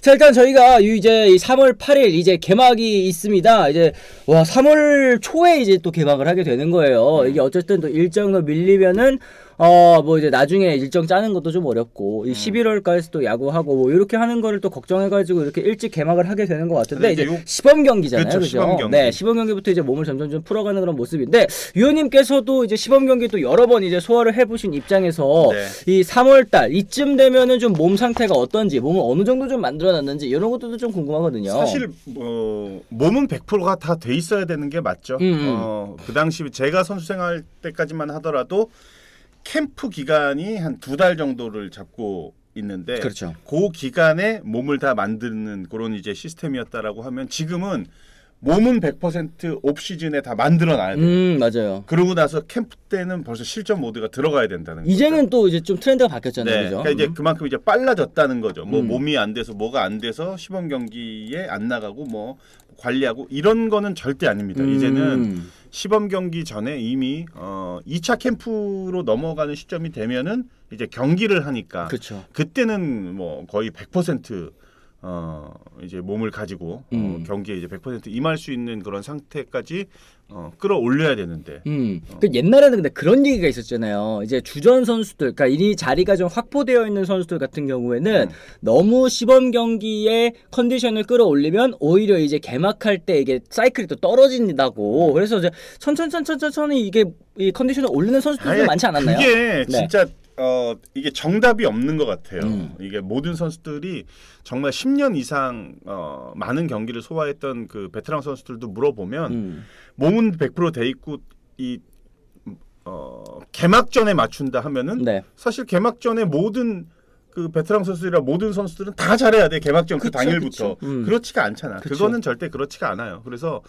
자, 일단 저희가 이제 3월 8일 이제 개막이 있습니다. 이제 와 3월 초에 이제 또 개막을 하게 되는 거예요. 이게 어쨌든 또 일정도 밀리면은 뭐 이제 나중에 일정 짜는 것도 좀 어렵고 11월까지 또 야구하고 뭐 이렇게 하는 거를 또 걱정해가지고 이렇게 일찍 개막을 하게 되는 것 같은데 이제 시범 경기잖아요, 그렇죠? 시범 경기. 네, 시범 경기부터 이제 몸을 점점 좀 풀어가는 그런 모습인데 위원님께서도 이제 시범 경기 또 여러 번 이제 소화를 해보신 입장에서 이 3월달 이쯤 되면은 좀 몸 상태가 어떤지, 몸을 어느 정도 좀 만들어놨는지 이런 것들도 좀 궁금하거든요. 사실 몸은 100%가 다 돼 있어야 되는 게 맞죠. 그 당시 제가 선수 생활 때까지만 하더라도 캠프 기간이 한 2달 정도를 잡고 있는데, 그렇죠. 그 기간에 몸을 다 만드는 그런 이제 시스템이었다라고 하면 지금은 몸은 100% 옵시즌에 다 만들어놔야 돼요. 맞아요. 그러고 나서 캠프 때는 벌써 실전 모드가 들어가야 된다는 거죠. 이제는 또 이제 좀 트렌드가 바뀌었잖아요, 네, 그죠? 그러니까 이제 그만큼 이제 빨라졌다는 거죠. 뭐 몸이 안 돼서 뭐가 안 돼서 시범 경기에 안 나가고 뭐 관리하고 이런 거는 절대 아닙니다. 이제는 시범 경기 전에 이미 2차 캠프로 넘어가는 시점이 되면은 이제 경기를 하니까, 그렇죠. 그때는 뭐 거의 100% 이제 몸을 가지고 경기에 이제 100% 임할 수 있는 그런 상태까지 끌어올려야 되는데. 그 옛날에는 근데 그런 얘기가 있었잖아요. 이제 주전 선수들, 그러니까 이 자리가 좀 확보되어 있는 선수들 같은 경우에는 너무 시범 경기에 컨디션을 끌어올리면 오히려 이제 개막할 때 이게 사이클이 또 떨어진다고. 그래서 이제 천천히 이게 이 컨디션을 올리는 선수들도 많지 않았나요? 그게 진짜 이게 정답이 없는 것 같아요. 이게 모든 선수들이 정말 10년 이상 많은 경기를 소화했던 그 베테랑 선수들도 물어보면 몸은 100% 돼 있고 이 개막전에 맞춘다 하면은 사실 개막전에 모든 그 베테랑 선수들이나 모든 선수들은 다 잘해야 돼. 개막전 그 당일부터. 그렇지가 않잖아. 그거는 절대 그렇지가 않아요. 그래서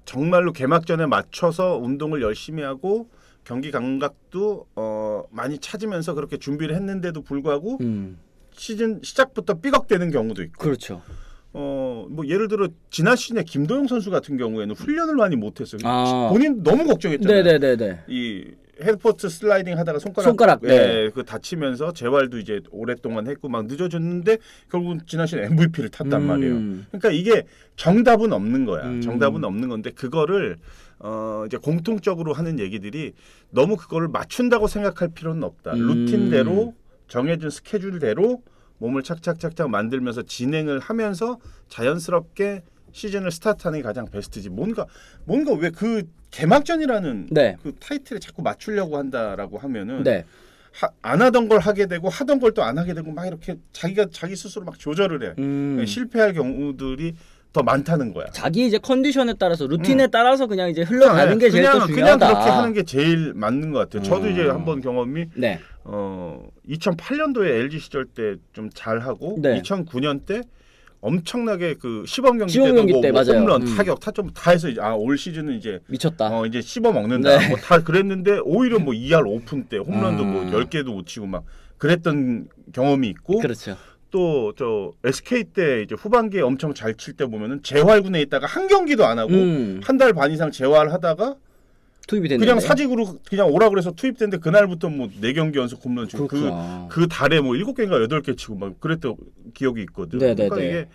정말로 개막전에 맞춰서 운동을 열심히 하고 경기 감각도 많이 찾으면서 그렇게 준비를 했는데도 불구하고 시즌 시작부터 삐걱대는 경우도 있고. 그렇죠. 뭐 예를 들어 지난 시즌에 김도영 선수 같은 경우에는 훈련을 많이 못했어요. 본인 너무 걱정했잖아요. 네네네네. 이 헤드포트 슬라이딩 하다가 손가락 그 다치면서 재활도 이제 오랫동안 했고 막 늦어졌는데 결국은 지난 시즌 MVP를 탔단 말이에요. 그러니까 이게 정답은 없는 거야. 정답은 없는 건데 그거를 이제 공통적으로 하는 얘기들이 너무 그거를 맞춘다고 생각할 필요는 없다. 루틴대로 정해진 스케줄대로 몸을 착착착착 만들면서 진행을 하면서 자연스럽게 시즌을 스타트하는 게 가장 베스트지. 뭔가 왜 그 개막전이라는 그 타이틀에 자꾸 맞추려고 한다라고 하면은 안 하던 걸 하게 되고 하던 걸 또 안 하게 되고 막 이렇게 자기 스스로 막 조절을 해. 실패할 경우들이 더 많다는 거야. 자기 이제 컨디션에 따라서 루틴에 따라서 그냥 이제 흘러가는 게 제일 또 중요하다. 그냥 그렇게 하는 게 제일 맞는 것 같아요. 저도 이제 한번 경험이 2008년도에 LG 시절 때 좀 잘하고 2009년 때 엄청나게 그 시범 경기 때도 뭐 홈런, 타격, 타점 다 해서 올 시즌은 이제 미쳤다. 이제 씹어 먹는다. 뭐 다 그랬는데 오히려 뭐 2할 오픈 때 홈런도 뭐 10개도 못 치고 막 그랬던 경험이 있고. 그렇죠. 또 저 SK 때 이제 후반기에 엄청 잘 칠 때 보면은 재활군에 있다가 한 경기도 안 하고 한 달 반 이상 재활하다가 투입이 됐는데 그냥 사직으로 그냥 오라 그래서 투입됐는데 그날부터 뭐 4경기 연속 홈런 치고 그 달에 뭐 7개인가 8개 치고 막 그랬던 기억이 있거든. 그러니까 이게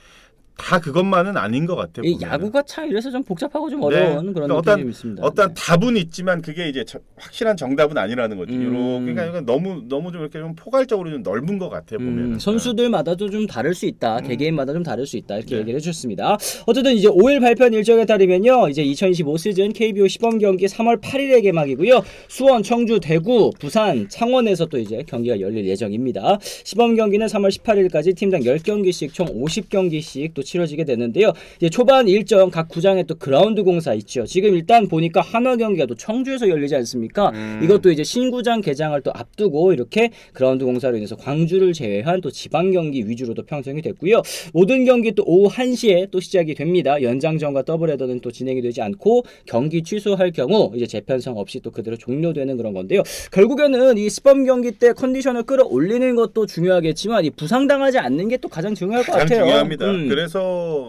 다 그것만은 아닌 것 같아요. 이 야구가 참 이래서 좀 복잡하고 좀 어려운 그런 느낌이 있습니다. 어떤 답은 있지만 그게 이제 확실한 정답은 아니라는 거죠. 그러니까 너무 좀 이렇게 좀 포괄적으로 좀 넓은 것 같아요. 보면 선수들마다도 좀 다를 수 있다. 개개인마다 좀 다를 수 있다. 이렇게 얘기를 해주셨습니다. 어쨌든 이제 5일 발표한 일정에 따르면요, 이제 2025 시즌 KBO 시범 경기 3월 8일에 개막이고요. 수원, 청주, 대구, 부산, 창원에서 또 이제 경기가 열릴 예정입니다. 시범 경기는 3월 18일까지 팀당 10경기씩 총 50경기씩 또 치러지게 되는데요. 이제 초반 일정 각 구장에 또 그라운드 공사 있죠. 지금 일단 보니까 한화 경기가 또 청주에서 열리지 않습니까? 이것도 이제 신구장 개장을 또 앞두고 이렇게 그라운드 공사로 인해서 광주를 제외한 또 지방 경기 위주로 도 편성이 됐고요. 모든 경기 또 오후 1시에 또 시작이 됩니다. 연장전과 더블헤더는 또 진행이 되지 않고 경기 취소할 경우 이제 재편성 없이 또 그대로 종료되는 그런 건데요. 결국에는 이 시범 경기 때 컨디션을 끌어올리는 것도 중요하겠지만 이 부상당하지 않는 게 또 가장 중요할 것 같아요. 중요합니다. 그래서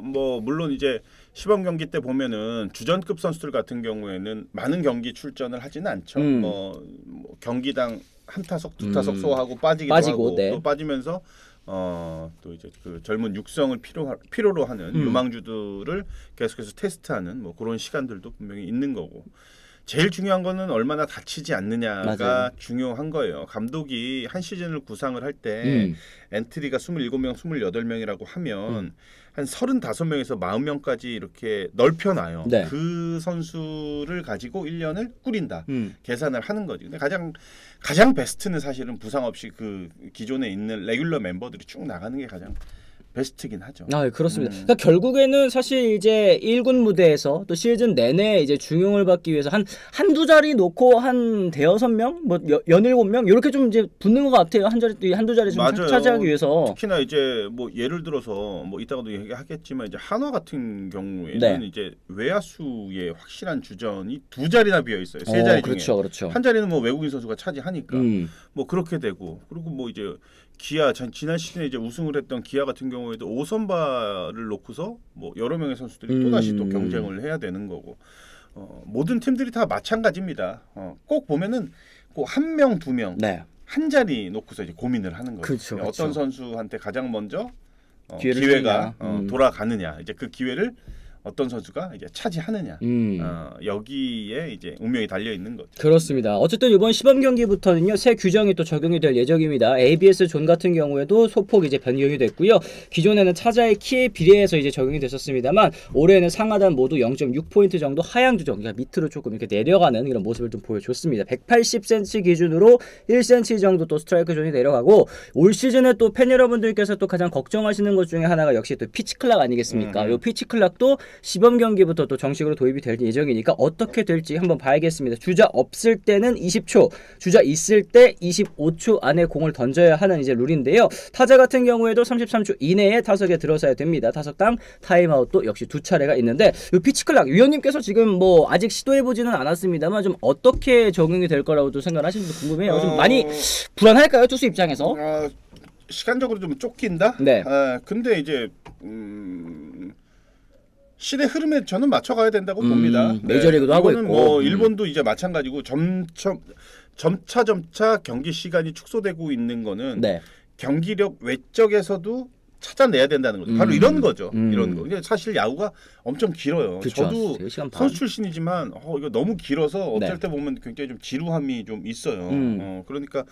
뭐 물론 이제 시범 경기 때 보면은 주전급 선수들 같은 경우에는 많은 경기 출전을 하지는 않죠. 뭐 경기당 한 타석, 두 타석 소화하고 빠지기도 하고 또 빠지면서 또 이제 그 젊은 육성을 필요로 하는 유망주들을 계속해서 테스트하는 뭐 그런 시간들도 분명히 있는 거고. 제일 중요한 거는 얼마나 다치지 않느냐가 맞아요. 중요한 거예요. 감독이 한 시즌을 구상을 할 때 엔트리가 27명, 28명이라고 하면 한 35명에서 40명까지 이렇게 넓혀놔요. 네. 그 선수를 가지고 1년을 꾸린다. 계산을 하는 거지. 근데 가장 베스트는 사실은 부상 없이 그 기존에 있는 레귤러 멤버들이 쭉 나가는 게 가장 베스트긴 하죠. 아, 그렇습니다. 그러니까 결국에는 사실 이제 1군 무대에서 또 시즌 내내 이제 중용을 받기 위해서 한두 자리 놓고 한 대여섯 명, 뭐 17명 이렇게 좀 이제 붙는 것 같아요. 한두 자리 좀 차지하기 위해서. 특히나 이제 뭐 예를 들어서 뭐 이따가도 얘기하겠지만 이제 한화 같은 경우에는 네. 이제 외야수의 확실한 주전이 두 자리나 비어 있어요. 세 자리 중에. 그렇죠. 한 자리는 뭐 외국인 선수가 차지하니까 뭐 그렇게 되고 그리고 뭐 이제 기아 지난 시즌에 이제 우승을 했던 기아 같은 경우에도 5선발을 놓고서 뭐 여러 명의 선수들이 또 다시 또 경쟁을 해야 되는 거고 모든 팀들이 다 마찬가지입니다. 꼭 보면은 꼭 한 명, 두 명, 네. 한 자리 놓고서 이제 고민을 하는 거예요. 그렇죠. 어떤 선수한테 가장 먼저 기회를 기회가 돌아가느냐, 이제 그 기회를 어떤 선수가 이제 차지하느냐 여기에 이제 운명이 달려 있는 거죠. 그렇습니다. 어쨌든 이번 시범 경기부터는요 새 규정이 또 적용이 될 예정입니다. ABS 존 같은 경우에도 소폭 이제 변경이 됐고요. 기존에는 타자의 키에 비례해서 이제 적용이 됐었습니다만 올해는 상하단 모두 0.6포인트 정도 하향 조정, 그러니까 밑으로 조금 이렇게 내려가는 이런 모습을 좀 보여줬습니다. 180cm 기준으로 1cm 정도 또 스트라이크 존이 내려가고 올 시즌에 또 팬 여러분들께서 또 가장 걱정하시는 것 중에 하나가 역시 또 피치 클락 아니겠습니까? 이 피치 클락도 시범 경기부터 또 정식으로 도입이 될 예정이니까 어떻게 될지 한번 봐야겠습니다. 주자 없을 때는 20초, 주자 있을 때 25초 안에 공을 던져야 하는 이제 룰인데요. 타자 같은 경우에도 33초 이내에 타석에 들어서야 됩니다. 타석당 타임아웃도 역시 2차례가 있는데 이 피치클락 위원님께서 지금 뭐 아직 시도해보지는 않았습니다만 좀 어떻게 적용이 될 거라고도 생각하시는지 궁금해요. 좀 많이 불안할까요? 투수 입장에서? 시간적으로 좀 쫓긴다? 네. 근데 이제 시대 흐름에 저는 맞춰가야 된다고 봅니다. 메이저리그도 하고 이거는 있고 뭐 일본도 이제 마찬가지고 점차 경기 시간이 축소되고 있는 거는 네. 경기력 외적에서도 찾아내야 된다는 거죠. 바로 이런 거죠. 이런 거. 사실 야구가 엄청 길어요. 그쵸, 저도 3시간 반. 선수 출신이지만 이거 너무 길어서 어쩔 네. 때 보면 굉장히 좀 지루함이 좀 있어요. 그러니까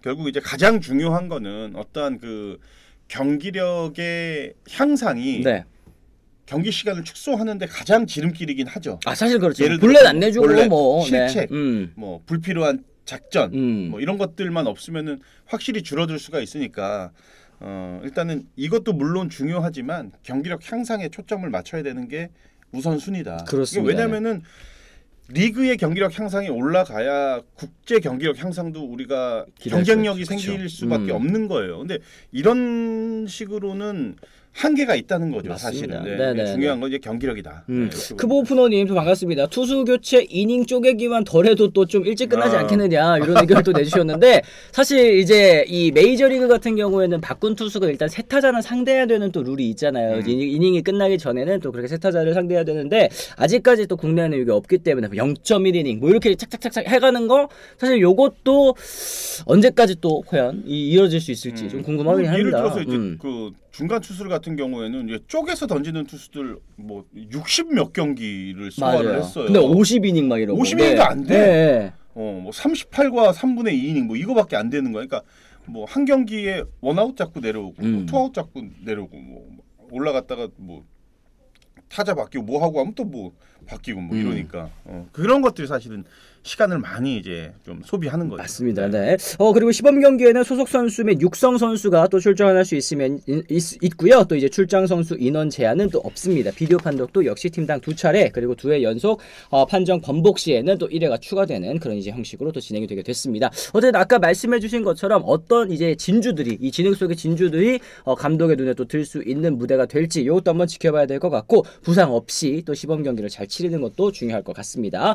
결국 이제 가장 중요한 거는 어떠한 그 경기력의 향상이 네. 경기 시간을 축소하는데 가장 지름길이긴 하죠. 아 사실 그렇죠. 예를 볼넷 안 내주고 볼넷, 뭐 실책, 네. 뭐 불필요한 작전, 뭐 이런 것들만 없으면은 확실히 줄어들 수가 있으니까 일단은 이것도 물론 중요하지만 경기력 향상에 초점을 맞춰야 되는 게 우선순위다. 그렇습니다. 왜냐하면은 리그의 경기력 향상이 올라가야 국제 경기력 향상도 우리가 경쟁력이 생길 수밖에 없는 거예요. 근데 이런 식으로는 한계가 있다는 거죠. 맞습니다. 사실은. 네, 중요한 건 이제 경기력이다. 크보프노님 반갑습니다. 투수 교체 이닝 쪼개기만 덜해도 또 좀 일찍 끝나지 않겠느냐 이런 의견을 또 내주셨는데 사실 이제 이 메이저리그 같은 경우에는 바꾼 투수가 일단 세 타자는 상대해야 되는 또 룰이 있잖아요. 이닝이 끝나기 전에는 또 그렇게 세 타자를 상대해야 되는데 아직까지 또 국내에는 이게 없기 때문에 0.1이닝 뭐 이렇게 착착착착 해가는 거 사실 요것도 언제까지 또 과연 이어질 수 있을지 좀 궁금하긴 합니다. 예를 들어서 이제 그 중간 투수들 같은 경우에는 이제 쪼개서 던지는 투수들 뭐 60 몇 경기를 소화를 했어요. 근데 50이닝 막 이러고. 50이닝도 안 돼. 네. 뭐 38과 3분의 2이닝 뭐 이거밖에 안 되는 거야. 그러니까 뭐 한 경기에 원아웃 잡고 내려오고 뭐 투아웃 잡고 내려오고 뭐 올라갔다가 뭐 타자 바뀌고 뭐 하고 하면 또 뭐 바뀌고 뭐 이러니까 그런 것들이 사실은 시간을 많이 이제 좀 소비하는 거죠. 맞습니다. 네. 그리고 시범 경기에는 소속 선수 및 육성 선수가 또 출전할 수 있고요. 또 이제 출장 선수 인원 제한은 또 없습니다. 비디오 판독도 역시 팀당 2차례 그리고 2회 연속 판정 번복 시에는 또 1회가 추가되는 그런 이제 형식으로 또 진행이 되게 됐습니다. 어쨌든 아까 말씀해주신 것처럼 어떤 이제 진주들이 이 진흙 속의 진주들이 감독의 눈에 또 들 수 있는 무대가 될지 이것도 한번 지켜봐야 될 것 같고 부상 없이 또 시범 경기를 잘 치르는 것도 중요할 것 같습니다.